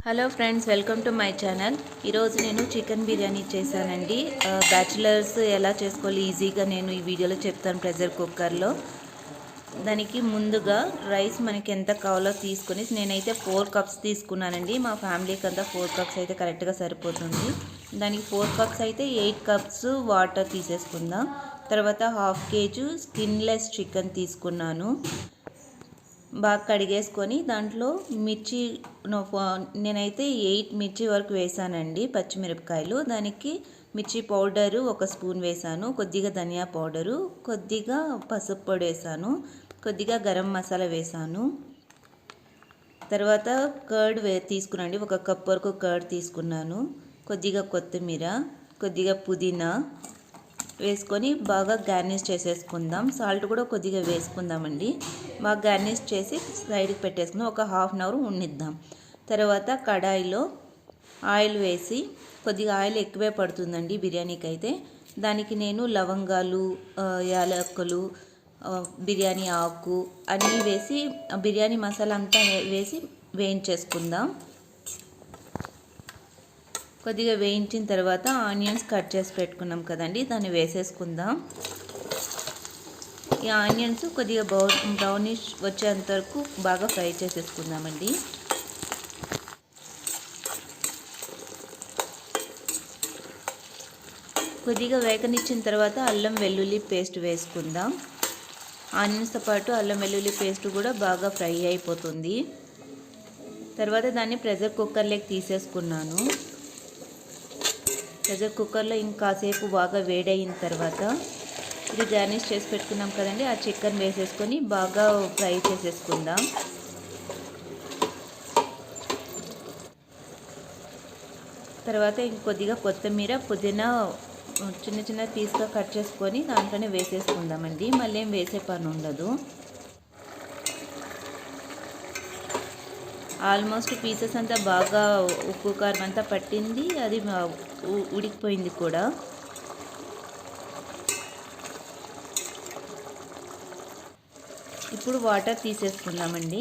Hello friends, welcome to my channel. ఈరోజు నేను chicken biryani చేశానండి. బ్యాచిలర్స్ ఎలా చేసుకోవాలి ఈజీగా నేను ఈ వీడియోలో చెప్తాను. ప్రెషర్ కుక్కర్లో దానికి ముందుగా రైస్ మనకి ఎంత కావాలో తీసుకొని, నేనైతే 4 కప్స్ తీసుకున్నానండి. మా ఫ్యామిలీకి అంతా 4 కప్స్ అయితే కరెక్ట్గా సరిపోతుంది. దానికి 4 కప్స్ అయితే 8 కప్స్ వాటర్ తీసేసుకుందాం. తర్వాత 1/2 kg స్కిన్లెస్ చికెన్ తీసుకున్నాను. బాగా కడిగేసుకొని దాంట్లో మిర్చి నేనైతే 8 మిర్చి వరకు వేసానండి, పచ్చిమిరపకాయలు. దానికి మిర్చి పౌడరు 1 స్పూన్ వేసాను, కొద్దిగా ధనియా పౌడరు, కొద్దిగా పసుపు పొడి వేసాను, కొద్దిగా గరం మసాలా వేసాను. తర్వాత కర్డ్ తీసుకున్నాండి, 1 కప్ వరకు కర్డ్ తీసుకున్నాను. కొద్దిగా కొత్తిమీర, కొద్దిగా పుదీనా వేసుకొని బాగా గార్నిష్ చేసేసుకుందాం. సాల్ట్ కూడా కొద్దిగా వేసుకుందామండి. బాగా గార్నిష్ చేసి సైడ్కి పెట్టేసుకుందాం. ఒక 1/2 అవర్ ఉండిద్దాం. తర్వాత కడాయిలో ఆయిల్ వేసి, కొద్దిగా ఆయిల్ ఎక్కువే పడుతుందండి బిర్యానీకి అయితే. దానికి నేను లవంగాలు, యాలకులు, బిర్యానీ ఆకు అన్నీ వేసి, బిర్యానీ మసాలా అంతా వేసి వేయించేసుకుందాం. కొద్దిగా వేయించిన తర్వాత ఆనియన్స్ కట్ చేసి పెట్టుకున్నాం కదండి, దాన్ని వేసేసుకుందాం. ఈ ఆనియన్స్ కొద్దిగా బ్రౌనిష్ వచ్చేంత వరకు బాగా ఫ్రై చేసేసుకుందామండి. కొద్దిగా వేగనిచ్చిన తర్వాత అల్లం వెల్లుల్లి పేస్ట్ వేసుకుందాం. ఆనియన్స్తో పాటు అల్లం వెల్లుల్లి పేస్ట్ కూడా బాగా ఫ్రై అయిపోతుంది. తర్వాత దాన్ని ప్రెషర్ కుక్కర్లోకి తీసేసుకున్నాను. ప్రెషర్ కుక్కర్లో ఇంకాసేపు బాగా వేడయిన తర్వాత ఇది గార్నిష్ చేసి పెట్టుకున్నాం కదండి, ఆ చికెన్ వేసేసుకొని బాగా ఫ్రై చేసేసుకుందాం. తర్వాత ఇంకొద్దిగా కొత్తిమీర, పుదీనా చిన్న చిన్న పీస్గా కట్ చేసుకొని దాంట్లోనే వేసేసుకుందామండి. మళ్ళీ ఏం వేసే పని ఉండదు. ఆల్మోస్ట్ పీసెస్ అంతా బాగా ఉప్పు కారం అంతా పట్టింది, అది ఉడికిపోయింది కూడా. ఇప్పుడు వాటర్ తీసేసుకుందామండి.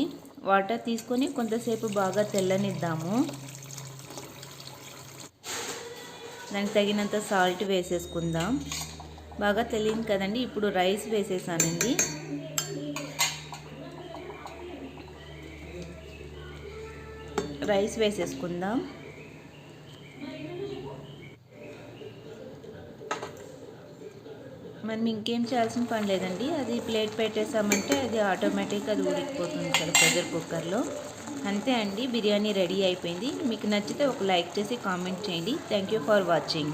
వాటర్ తీసుకొని కొంతసేపు బాగా తెల్లనిద్దాము. దానికి తగినంత సాల్ట్ వేసేసుకుందాం. బాగా తెలియదు కదండి. ఇప్పుడు రైస్ వేసేసానండి. రైస్ వేసేసుకుందాం. మనం ఇంకేం చేయాల్సిన పని లేదండి. అది ప్లేట్ పెట్టేసామంటే అది ఆటోమేటిక్గా అది ఉడికిపోతుంది కదా ప్రెషర్ కుక్కర్లో. అంతే అండి, బిర్యానీ రెడీ అయిపోయింది. మీకు నచ్చితే ఒక లైక్ చేసి కామెంట్ చేయండి. Thank you for watching.